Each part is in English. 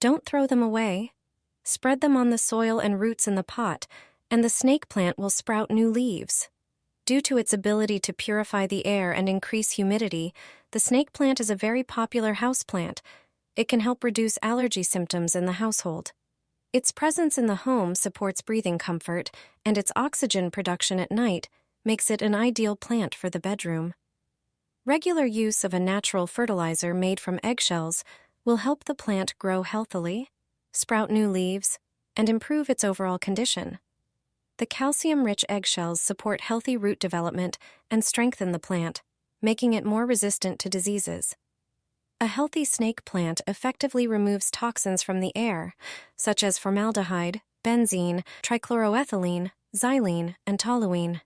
Don't throw them away. Spread them on the soil and roots in the pot, and the snake plant will sprout new leaves. Due to its ability to purify the air and increase humidity, the snake plant is a very popular houseplant. It can help reduce allergy symptoms in the household. Its presence in the home supports breathing comfort, and its oxygen production at night makes it an ideal plant for the bedroom. Regular use of a natural fertilizer made from eggshells will help the plant grow healthily, sprout new leaves, and improve its overall condition. The calcium-rich eggshells support healthy root development and strengthen the plant, making it more resistant to diseases. A healthy snake plant effectively removes toxins from the air, such as formaldehyde, benzene, trichloroethylene, xylene, and toluene.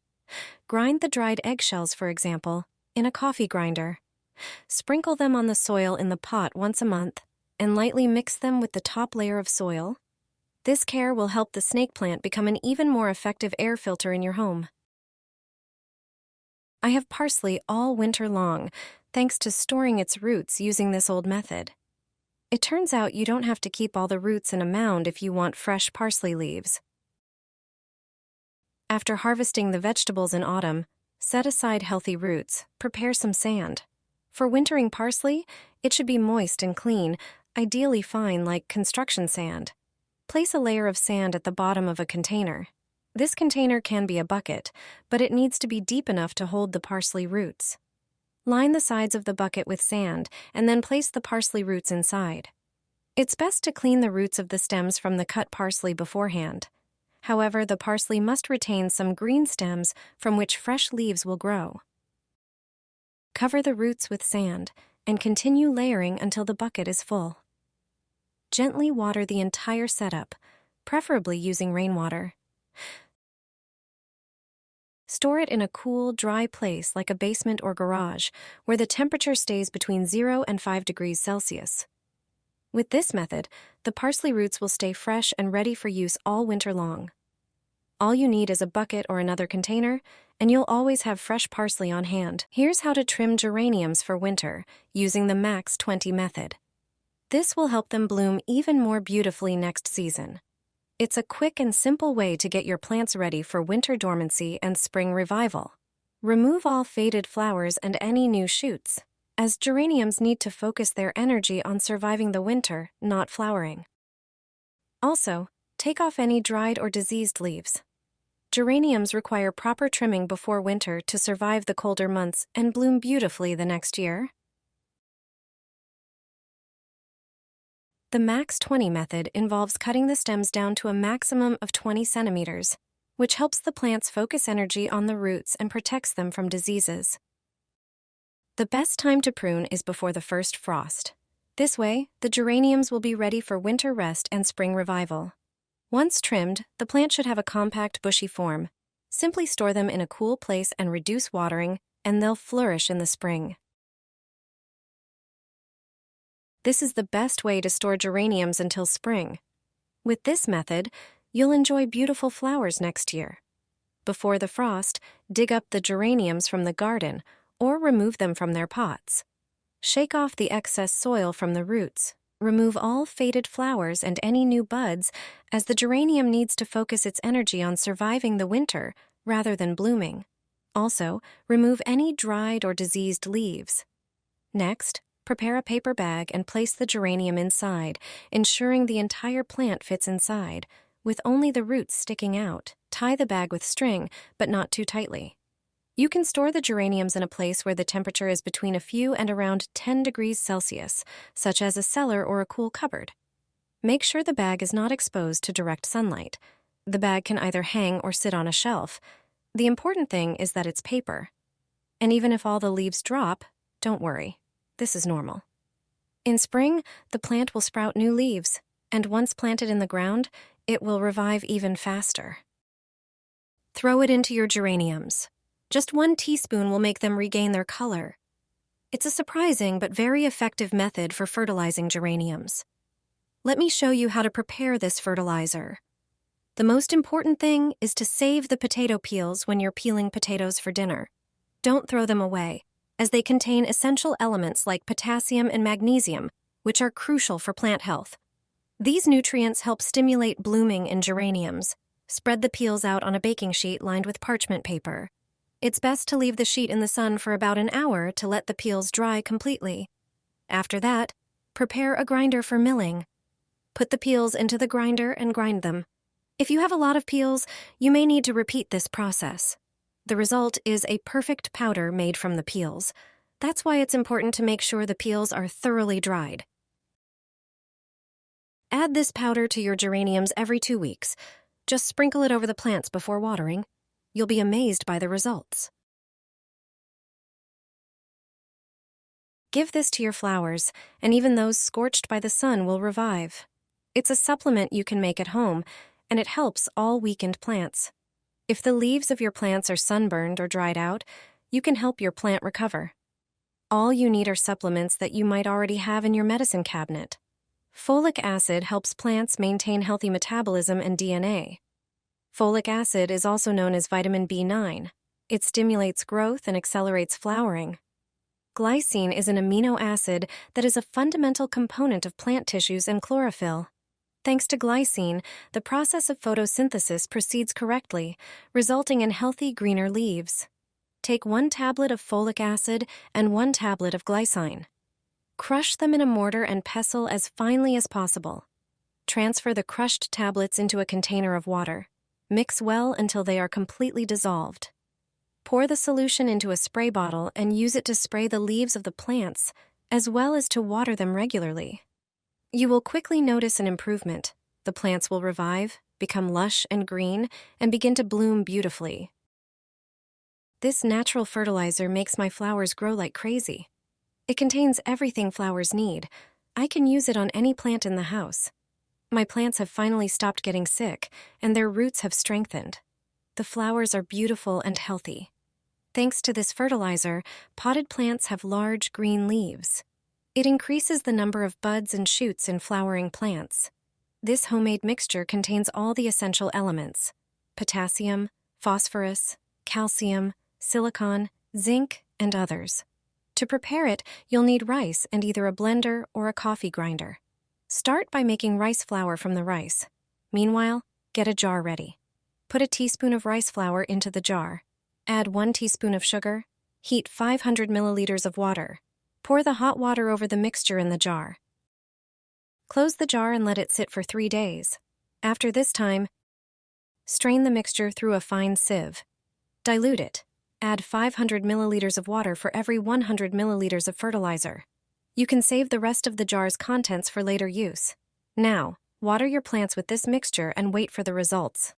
Grind the dried eggshells, for example, in a coffee grinder. Sprinkle them on the soil in the pot once a month, and lightly mix them with the top layer of soil. This care will help the snake plant become an even more effective air filter in your home. I have parsley all winter long, thanks to storing its roots using this old method. It turns out you don't have to keep all the roots in a mound if you want fresh parsley leaves. After harvesting the vegetables in autumn, set aside healthy roots, prepare some sand. For wintering parsley, it should be moist and clean, ideally fine like construction sand. Place a layer of sand at the bottom of a container. This container can be a bucket, but it needs to be deep enough to hold the parsley roots. Line the sides of the bucket with sand and then place the parsley roots inside. It's best to clean the roots of the stems from the cut parsley beforehand. However, the parsley must retain some green stems from which fresh leaves will grow. Cover the roots with sand and continue layering until the bucket is full. Gently water the entire setup, preferably using rainwater. Store it in a cool, dry place like a basement or garage, where the temperature stays between 0 and 5 degrees Celsius. With this method, the parsley roots will stay fresh and ready for use all winter long. All you need is a bucket or another container, and you'll always have fresh parsley on hand. Here's how to trim geraniums for winter, using the Max 20 method. This will help them bloom even more beautifully next season. It's a quick and simple way to get your plants ready for winter dormancy and spring revival. Remove all faded flowers and any new shoots, as geraniums need to focus their energy on surviving the winter, not flowering. Also, take off any dried or diseased leaves. Geraniums require proper trimming before winter to survive the colder months and bloom beautifully the next year. The Max 20 method involves cutting the stems down to a maximum of 20 centimeters, which helps the plants focus energy on the roots and protects them from diseases. The best time to prune is before the first frost. This way, the geraniums will be ready for winter rest and spring revival. Once trimmed, the plant should have a compact, bushy form. Simply store them in a cool place and reduce watering, and they'll flourish in the spring. This is the best way to store geraniums until spring. With this method, you'll enjoy beautiful flowers next year. Before the frost, dig up the geraniums from the garden or remove them from their pots. Shake off the excess soil from the roots. Remove all faded flowers and any new buds, as the geranium needs to focus its energy on surviving the winter rather than blooming. Also, remove any dried or diseased leaves. Next, prepare a paper bag and place the geranium inside, ensuring the entire plant fits inside, with only the roots sticking out. Tie the bag with string, but not too tightly. You can store the geraniums in a place where the temperature is between a few and around 10 degrees Celsius, such as a cellar or a cool cupboard. Make sure the bag is not exposed to direct sunlight. The bag can either hang or sit on a shelf. The important thing is that it's paper. And even if all the leaves drop, don't worry. This is normal. In spring, the plant will sprout new leaves, and once planted in the ground, it will revive even faster. Throw it into your geraniums. Just 1 teaspoon will make them regain their color. It's a surprising but very effective method for fertilizing geraniums. Let me show you how to prepare this fertilizer. The most important thing is to save the potato peels when you're peeling potatoes for dinner. Don't throw them away, as they contain essential elements like potassium and magnesium, which are crucial for plant health. These nutrients help stimulate blooming in geraniums. Spread the peels out on a baking sheet lined with parchment paper. It's best to leave the sheet in the sun for about an hour to let the peels dry completely. After that, prepare a grinder for milling. Put the peels into the grinder and grind them. If you have a lot of peels, you may need to repeat this process. The result is a perfect powder made from the peels. That's why it's important to make sure the peels are thoroughly dried. Add this powder to your geraniums every 2 weeks. Just sprinkle it over the plants before watering. You'll be amazed by the results. Give this to your flowers, and even those scorched by the sun will revive. It's a supplement you can make at home, and it helps all weakened plants. If the leaves of your plants are sunburned or dried out, you can help your plant recover. All you need are supplements that you might already have in your medicine cabinet. Folic acid helps plants maintain healthy metabolism and DNA. Folic acid is also known as vitamin B9. It stimulates growth and accelerates flowering. Glycine is an amino acid that is a fundamental component of plant tissues and chlorophyll. Thanks to glycine, the process of photosynthesis proceeds correctly, resulting in healthy, greener leaves. Take 1 tablet of folic acid and 1 tablet of glycine. Crush them in a mortar and pestle as finely as possible. Transfer the crushed tablets into a container of water. Mix well until they are completely dissolved. Pour the solution into a spray bottle and use it to spray the leaves of the plants, as well as to water them regularly. You will quickly notice an improvement. The plants will revive, become lush and green, and begin to bloom beautifully. This natural fertilizer makes my flowers grow like crazy. It contains everything flowers need. I can use it on any plant in the house. My plants have finally stopped getting sick, and their roots have strengthened. The flowers are beautiful and healthy. Thanks to this fertilizer, potted plants have large green leaves. It increases the number of buds and shoots in flowering plants. This homemade mixture contains all the essential elements: potassium, phosphorus, calcium, silicon, zinc, and others. To prepare it, you'll need rice and either a blender or a coffee grinder. Start by making rice flour from the rice. Meanwhile, get a jar ready. Put a teaspoon of rice flour into the jar. Add 1 teaspoon of sugar. Heat 500 milliliters of water. Pour the hot water over the mixture in the jar. Close the jar and let it sit for 3 days. After this time, strain the mixture through a fine sieve. Dilute it. Add 500 milliliters of water for every 100 milliliters of fertilizer. You can save the rest of the jar's contents for later use. Now, water your plants with this mixture and wait for the results.